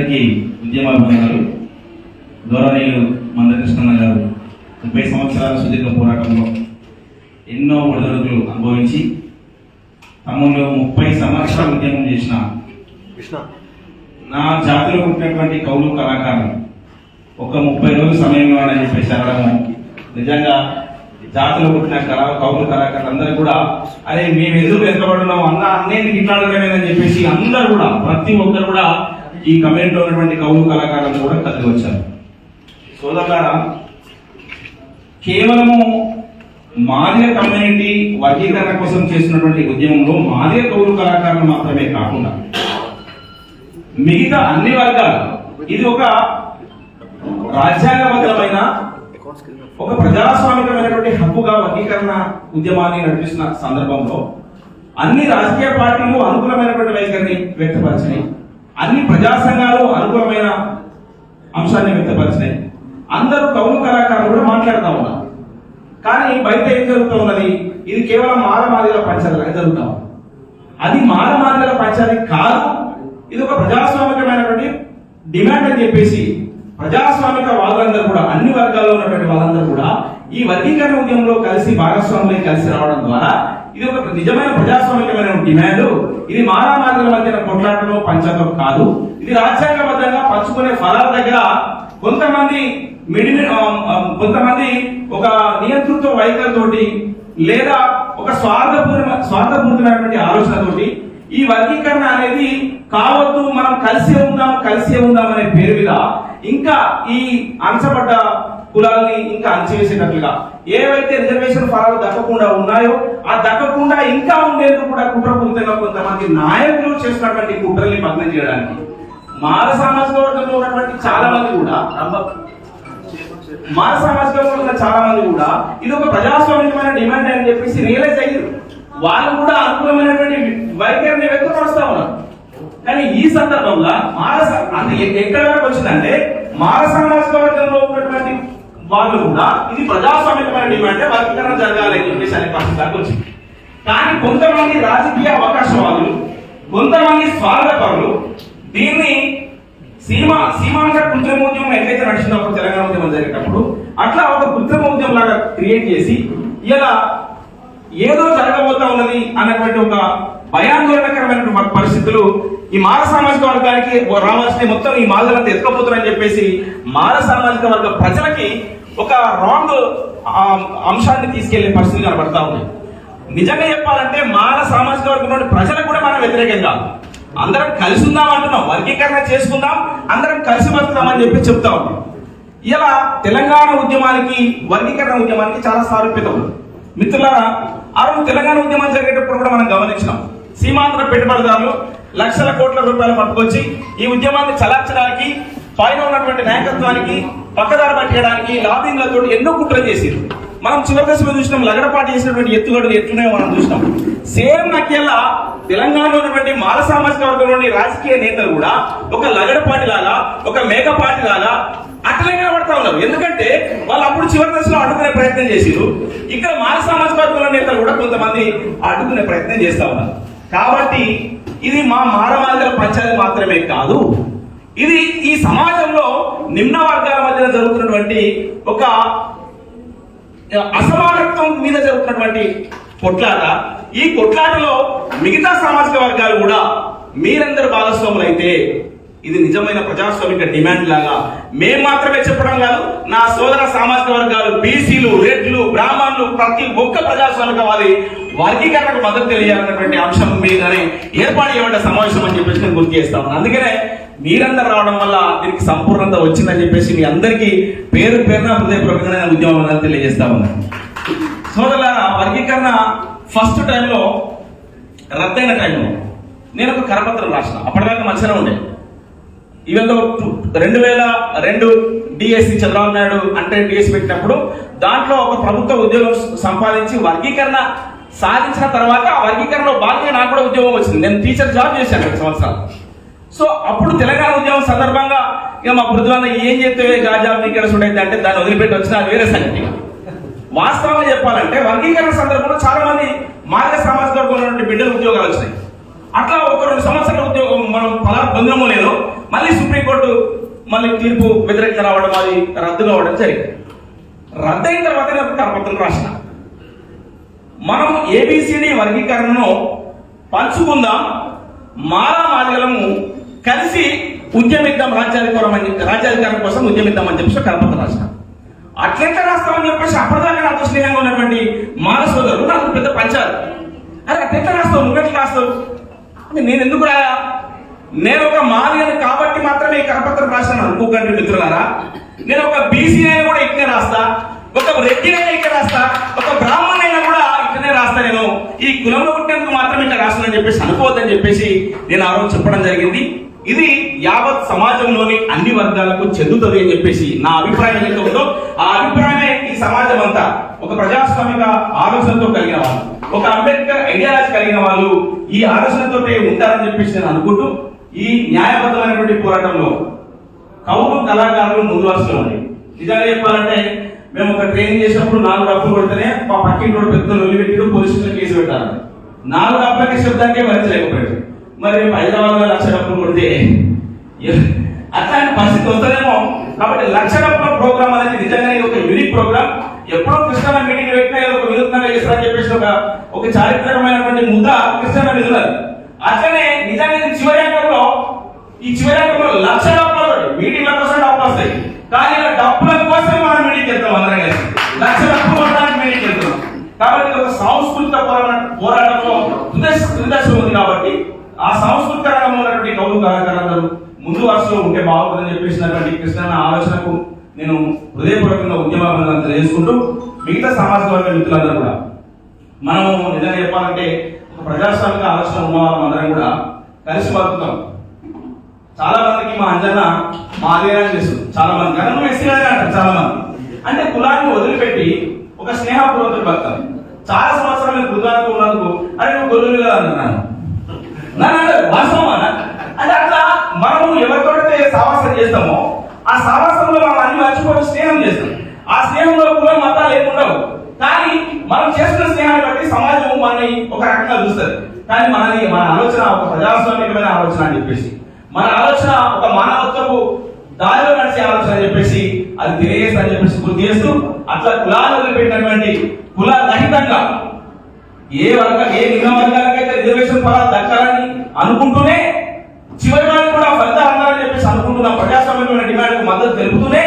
అందరికీ ఉద్యమాభివందనాలు. గౌరవనీయులు మందకృష్ణన్న గారు 30 సంవత్సరాల సుదీర్ఘ పోరాటంలో ఎన్నో ఒడిదుడుకులు అనుభవించి తమలో 30 సంవత్సరాల ఉద్యమం చేసిన నా జాతిలో పుట్టినటువంటి కౌలు కళాకారులు ఒక 30 రోజుల సమయం కావాలని చెప్పేసి అనడము నిజంగా జాతిలో పుట్టిన కౌలు కళాకారులు అందరూ కూడా అరే మేము ఎందుకు వెనుకబడున్నాం అన్నేందుకు ఇట్లా అడగలేదని చెప్పేసి అందరూ కూడా ప్రతి ఒక్కరు కూడా ఈ కమ్యూనిటీలో ఉన్నటువంటి కౌలు కళాకారులను కూడా కదిలి వచ్చారు. సోదరులారా, కేవలము మాదిగ కమ్యూనిటీ వర్గీకరణ కోసం చేస్తున్నటువంటి ఉద్యమంలో మాదిగ కౌలు కళాకారులు మాత్రమే కాకుండా మిగతా అన్ని వర్గాలు ఇది ఒక రాజ్యాంగబద్ధమైన ఒక ప్రజాస్వామికమైనటువంటి హక్కుగా వర్గీకరణ ఉద్యమాన్ని నడిపిస్తున్న సందర్భంలో అన్ని రాజకీయ పార్టీలు అనుకూలమైనటువంటి వైఖరిని వ్యక్తపరిచినాయి, అన్ని ప్రజా సంఘాలు అనుకూలమైన అంశాన్ని వ్యక్తపరిచినాయి. అందరూ కౌలు కళాకారులు కూడా మాట్లాడుతూ ఉన్నారు. కానీ బయట ఏం జరుగుతూ ఉన్నది, ఇది కేవలం మాలమాదిగల పంచాయతీలాగా జరుగుతా ఉంది. అది మాలమాదిగల పంచాయతీ కాదు, ఇది ఒక ప్రజాస్వామికమైనటువంటి డిమాండ్ అని చెప్పేసి ప్రజాస్వామిక వాళ్ళందరూ కూడా అన్ని వర్గాల్లో ఉన్నటువంటి వాళ్ళందరూ కూడా ఈ వర్గీకరణ ఉద్యమంలో కలిసి భాగస్వాములై కలిసి రావడం ద్వారా ఇది ఒక నిజమైన ప్రజాస్వామికమైన డిమాండ్. ఇది మానవాళిల మధ్యన కొట్లాటలో పంచాయతీ కాదు. ఇది రాజ్యాంగబద్ధంగా పంచుకునే ఫలాల దగ్గర కొంతమంది ఒక నియంతృత్వ వైఖరితోటి లేదా ఒక స్వార్థపూరితమైనటువంటి ఆలోచనతోటి ఈ వర్గీకరణ అనేది కావద్దు, మనం కలిసే ఉందాం అనే పేరు మీద ఇంకా ఈ అణచబడ్డ కులాలని ఇంకా అణచివేసేటట్లుగా ఏవైతే రిజర్వేషన్ ఫలాలు దక్కకుండా ఉన్నాయో ఆ దక్కకుండా ఇంకా ఉండేందుకు కూడా కుట్రపూరితంగా కొంతమంది నాయకులు చేసినటువంటి కుట్రల్ని భగ్నం చేయడానికి మాల సామాజిక వర్గంలో ఉన్నటువంటి చాలా మంది కూడా ఇది ఒక ప్రజాస్వామికమైన డిమాండ్ అని చెప్పేసి రియలైజ్ అయ్యారు. వాళ్ళు కూడా అనుకూలమైనటువంటి వైఖరిని వ్యక్తపరుస్తా ఉన్నారు. కానీ ఈ సందర్భంలో ఎక్కడ వరకు వచ్చిందంటే మాల సామాజిక వర్గంలో ఉన్నటువంటి వాళ్ళు కూడా ఇది ప్రజాస్వామికమైన డిమాండ్, వర్గీకరణ జరగాలి అని చెప్పేసి అనే పరిస్థితి వచ్చింది. కానీ కొంతమంది రాజకీయ అవకాశవాదులు, కొంతమంది స్వార్థపరులు దీన్ని సీమాంధ్ర కృత్రిమ ఉద్యమం ఎట్లయితే నడిచినప్పుడు తెలంగాణ ఉద్యమం జరిగేటప్పుడు అట్లా ఒక కృత్రిమ ఉద్యమం లాగా క్రియేట్ చేసి ఇలా ఏదో జరగబోతా ఉన్నది అన్నటువంటి ఒక భయాందోళనకరమైన పరిస్థితులు ఈ మాల సామాజిక వర్గానికి రావాల్సిన మొత్తం ఈ మాలలంతా ఎత్తుకపోతున్నారని చెప్పేసి మాల సామాజిక వర్గ ప్రజలకి ఒక రాంగ్ అంశాన్ని తీసుకెళ్లే పరిస్థితి కనబడతా ఉంది. నిజంగా చెప్పాలంటే మాల సామాజిక వర్గంలోని ప్రజలకు కూడా మనం వ్యతిరేకం కాదు, అందరం కలిసి ఉందాం అంటున్నాం, వర్గీకరణ చేసుకుందాం, అందరం కలిసి బతుకుతామని చెప్పి చెప్తా ఉన్నాం. ఇలా తెలంగాణ ఉద్యమానికి వర్గీకరణ ఉద్యమానికి చాలా సారూప్యత ఉంది. మిత్రులారా, ఆ రోజు తెలంగాణ ఉద్యమం జరిగేటప్పుడు కూడా మనం గమనించినాం, సీమాంధ్ర పెట్టుబడిదారులు లక్షల కోట్ల రూపాయలు పట్టుకొచ్చి ఈ ఉద్యమాన్ని చలార్చడానికి పైన ఉన్నటువంటి నాయకత్వానికి పక్కదారి పట్టడానికి లాబింగ్లతో ఎన్నో కుట్రలు చేసారు. మనం చివరి దశలో చూసినాం, లగడపాటు చేసినటువంటి ఎత్తుగడలు ఎత్తున్నాయో మనం చూసినాం. సేమ్ నక్కేలా తెలంగాణలో ఉన్నటువంటి మాల సామాజిక వర్గంలోని రాజకీయ నేతలు కూడా ఒక లగడపాటి లాగా, ఒక మేకపాటి లాగా అట్లనే కనబడతా ఉన్నారు. ఎందుకంటే వాళ్ళు అప్పుడు చివరి దశలో అడ్డుకునే ప్రయత్నం చేసారు. ఇక్కడ మాల సామాజిక వర్గంలో నేతలు కూడా కొంతమంది అడ్డుకునే ప్రయత్నం చేస్తా ఉన్నారు. కాబట్టి ఇది మా మానవాళిల పంచాయతీ మాత్రమే కాదు, ఇది ఈ సమాజంలో నిమ్న వర్గాల మధ్య జరుగుతున్నటువంటి ఒక అసమానత్వం మీద జరుగుతున్నటువంటి కొట్లాట. ఈ కొట్లాటలో మిగతా సామాజిక వర్గాలు కూడా మీరందరూ భాగస్వాములు అయితే ఇది నిజమైన ప్రజాస్వామిక డిమాండ్ లాగా మేము మాత్రమే చెప్పడం కాదు, నా సోదర సామాజిక వర్గాలు బీసీలు, రెడ్లు, బ్రాహ్మణులు ప్రతి ఒక్క ప్రజాస్వామికవాది వర్గీకరణకు మద్దతు తెలియాలన్నటువంటి అంశం మీదనే ఏర్పాటు చేయబడ్డ సమావేశం అని చెప్పేసి నేను గుర్తు చేస్తా ఉన్నాను. అందుకనే మీరందరూ రావడం వల్ల దీనికి సంపూర్ణత వచ్చిందని చెప్పేసి మీ అందరికీ పేరున హృదయపూర్వకంగా ఉద్యమం తెలియజేస్తా ఉన్నాను. సోదరులారా, వర్గీకరణ ఫస్ట్ టైంలో రద్దయిన టైంలో నేను ఒక కరపత్రం రాసిన, అప్పటిదాకా మంచిగా ఉండే. ఈవెన్ 2002 డిఎస్సి చంద్రబాబు నాయుడు అంటే డిఎస్సి పెట్టినప్పుడు దాంట్లో ఒక ప్రభుత్వ ఉద్యోగం సంపాదించి వర్గీకరణ సాధించిన తర్వాత ఆ వర్గీకరణలో భాగంగా నాకు కూడా ఉద్యోగం వచ్చింది. నేను టీచర్ జాబ్ చేశాను 2 సంవత్సరాలు. సో అప్పుడు తెలంగాణ ఉద్యమం సందర్భంగా ఇక మా పృథ్వన్న ఏం చేస్తే జాబ్ ఇక్కడ చూడైతే అంటే దాన్ని వదిలిపెట్టి వచ్చిన వేరే సంగతి. వాస్తవంగా చెప్పాలంటే వర్గీకరణ సందర్భంలో చాలా మంది మార్గ సామాజిక వర్గంలో బిడ్డలు ఉద్యోగాలు వచ్చినాయి. అట్లా ఒక 2 సంవత్సరాల ఉద్యోగం మనం పొందడమో లేదో మళ్ళీ సుప్రీంకోర్టు మళ్ళీ తీర్పు వ్యతిరేకంగా రావడం, అది రద్దు కావడం జరిగింది. రద్దయిన తర్వాత నేను కరపత్రం రాసిన, మనం ఏబిసిడి వర్గీకరణను పంచుకుందాం, మాదిగలము కలిసి ఉద్యమిద్దాం, రాజ్యాధికారం కోసం ఉద్యమిద్దామని చెప్పేసి కరపత్రం రాసిన. అట్లెట్లా రాస్తామని చెప్పేసి అప్పటిదాకా నాతో స్నేహంగా ఉన్నటువంటి మాల సోదరులు నాకు పెద్ద పంచారు. అరే అట్లెట్లా రాస్తావు, నువ్వెట్లా రాస్తావు అని. నేను ఎందుకు రాయా, నేను ఒక మాదిగను కాబట్టి మాత్రమే ఈ కరపత్రం రాస్తాను అనుకోకండి మిత్రులారా. నేను ఒక బీసీ అయినా కూడా ఇట్లనే రాస్తా, ఒక రెడ్డినైనా ఇక్కడ రాస్తా, ఒక బ్రాహ్మణ అయినా కూడా ఇట్లనే రాస్తా. నేను ఈ కులంలో పుట్టేందుకు మాత్రమే ఇట్లా రాస్తానని చెప్పేసి అనుకోవద్దని చెప్పేసి నేను ఆ రోజు చెప్పడం జరిగింది. ఇది యావత్ సమాజంలోని అన్ని వర్గాలకు చెందుతుంది అని చెప్పేసి నా అభిప్రాయం ఏదైతే ఉందో ఆ అభిప్రాయమే ఈ సమాజం అంతా ఒక ప్రజాస్వామిక ఆలోచనతో కలిగిన వాళ్ళు, ఒక అంబేద్కర్ ఐడియాలజీ కలిగిన వాళ్ళు ఈ ఆలోచనతో ఉంటారని చెప్పేసి నేను అనుకుంటూ ఈ న్యాయబద్ధమైనటువంటి పోరాటంలో కవులు కళాకారులు ముందు వరుసలో ఉన్నాయి. నిజంగా చెప్పాలంటే మేము ఒక ట్రైనింగ్ చేసినప్పుడు 4 డబ్బులు కొడితేనే మా పక్కింటి పెద్ద నొల్లి పెట్టి పోలీసులు కేసు పెట్టారు. 4 డబ్బులకి శబ్దానికే భరించలేకపోయాడు. మరి హైదరాబాద్ లో 1,00,000 డబ్బులు కొడితే అట్లాంటి పరిస్థితి వస్తుందేమో. కాబట్టి 1,00,000 డబ్బుల ప్రోగ్రామ్ అనేది నిజంగానే ఒక యూనిక్ ప్రోగ్రామ్. ఎప్పుడో కృష్ణ మీటింగ్ పెట్టినా ఏదో ఒక వినూత్నంగా చేస్తారని చెప్పేసి ఒక చారిత్రకమైనటువంటి ముద్ర కృష్ణ మీద ఉన్నది. అట్లనే నిజంగా చివరి అంకంలో ఈ చివరి అంకంలో 1,00,000 డబ్బులు మీటింగ్ల కోసం డబ్బులు వస్తాయి, కానీ డబ్బుల కోసం మనం మీటింగ్ వెళ్తాం. అందరం కలిసి 1,00,000 డబ్బులు కొట్టడానికి మీటింగ్ వెళ్తున్నాం. కాబట్టి ఒక సాంస్కృతిక పోరాటంలో తుదశ ఉంది. కాబట్టి ఆ సాంస్కృతిక రంగంలో ఉన్నటువంటి కవులు కళాకారులందరూ ముందు వరుసలో ఉంటే బాగుంటుందని చెప్పేసినటువంటి కృష్ణ ఆలోచనకు నేను హృదయపూర్వకంగా ఉద్యమాలను తెలియజేసుకుంటూ మిగతా సామాజిక వర్గ మిత్రులందరూ కూడా మనము నిజంగా చెప్పాలంటే ఒక ప్రజాస్వామిక ఆలోచన ఉన్న వాళ్ళం అందరం కూడా కలిసి బతుకుతాం. చాలా మందికి మా అంజన మా ఆదేయాన్ని చేస్తుంది. చాలా మంది కానీ నువ్వు ఎస్సీ అంటారు. చాలా మంది అంటే కులాన్ని వదిలిపెట్టి ఒక స్నేహపూర్వకులు బతుకుతారు. చాలా సంవత్సరాలు కులానికి ఉన్నందుకు అరే నువ్వు గొర్రెలు కదా అన్నాను వాస్తవమా అంటే అట్లా మనము ఎవరితోటైతే సావాసం చేస్తామో ఆ సావాసంలో మనం అన్ని మర్చిపోయి స్నేహం చేస్తాం. ఆ స్నేహంలో కులం మతాలు ఏముండవు, కానీ మనం చేస్తున్న స్నేహాన్ని బట్టి సమాజం మనని ఒక రకంగా చూస్తుంది. కానీ మన ఆలోచన ఒక ప్రజాస్వామికమైన ఆలోచన అని చెప్పేసి, మన ఆలోచన ఒక మానవత్వపు దారిలో నడిచే ఆలోచన అని చెప్పేసి అది తెలియజేస్తా అని చెప్పేసి గుర్తు చేస్తూ అట్లా కులాలు వదిలిపెట్టినటువంటి కుల రహితంగా ఏ నిమ్న వర్గాలకైతే రిజర్వేషన్ ఫలాలు దక్కాలని అనుకుంటూనే చివరి వారికి కూడా ఫలితాలు అందాలని చెప్పేసి అనుకుంటున్న ప్రజాస్వామ్యమైన డిమాండ్కు మద్దతు తెలుపుతూనే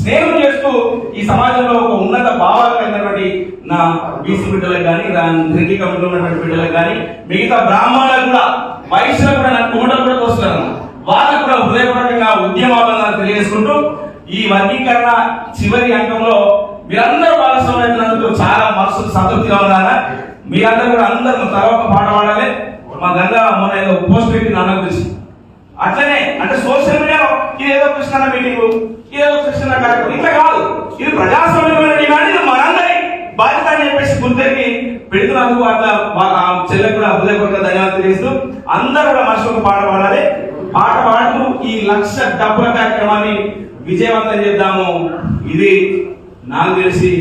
స్నేహం చేస్తూ ఈ సమాజంలో ఒక ఉన్నత భావాలు కలిగినటువంటి నా బీసీ బిడ్డలకు కానీ ధృతి కమిటీలో ఉన్నటువంటి బిడ్డలకు కానీ మిగతా బ్రాహ్మణులకు కూడా వైశ్యులకు కూడా నాకు కుమటలు కూడా తోస్తున్నారు. వాళ్ళకు కూడా హృదయపూర్వకంగా ఉద్యమాలను తెలియజేసుకుంటూ ఈ వర్గీకరణ చివరి అంకంలో మీరందరూ భాగస్వామ్యందుకు చాలా మనసు సంతృప్తిగా ఉన్నారా. మీరందరూ కూడా అందరూ తర్వాత పాట పాడాలి. మా గంగా మొన్న ఏదో పోస్ట్ పెట్టింది అన్న గురించి. అట్లనే అంటే సోషల్ మీడియాలో ఇదేదో కృష్ణ మీటింగ్, ఇదేదో కృష్ణ కార్యక్రమం ఇట్లా కాదు. ఇది ప్రజాస్వామ్యమైన డిమాండ్, ఇది మనందరి బాధ్యత అని చెప్పేసి గుర్తెరిగి పెడుతున్నందుకు అట్లా చెల్లెకు కూడా హృదయపూర్వక ధన్యవాదాలు తెలియజేస్తూ అందరూ కూడా మనిషి ఒక పాట పాడాలి. పాట పాడుతూ ఈ 1,00,000 డబ్బుల కార్యక్రమాన్ని విజయవంతం చేద్దాము. ఇది నాకు తెలిసి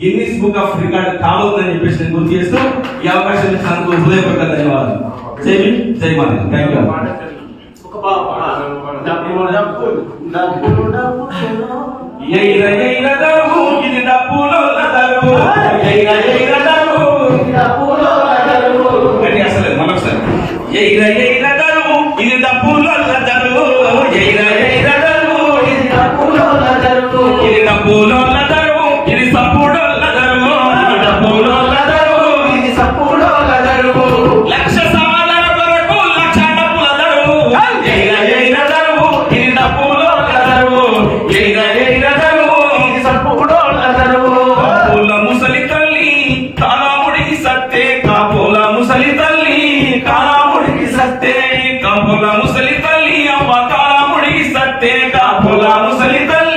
గిన్నిస్ బుక్ ఆఫ్ రికార్డ్ కావద్దని చెప్పేసి నేను గుర్తు చేస్తూ ఈ అవకాశం ఇచ్చినందుకు హృదయపూర్వక ధన్యవాదాలు. జై భీమ్, జై మాత. Thank you. ఇది డప్పులో అసలు మరొకసారి ఇది డప్పులో ఇది డప్పులో ఇది సప్పుడు లక్ష సమాధాన కొరకు 1,00,000 డప్పుల దరువు ఇది డప్పులో ఇది సప్పుడు ముసలి తల్లి కాలాముడికి సత్తే కాపుల ముసలి తల్లి కాలాముడికి సత్తే కాపుల ముసలి తల్లి అవ్వ కాలాముడికి సత్తే కాపుల ముసలి తల్లి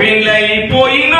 పెళ్ళైపోయిన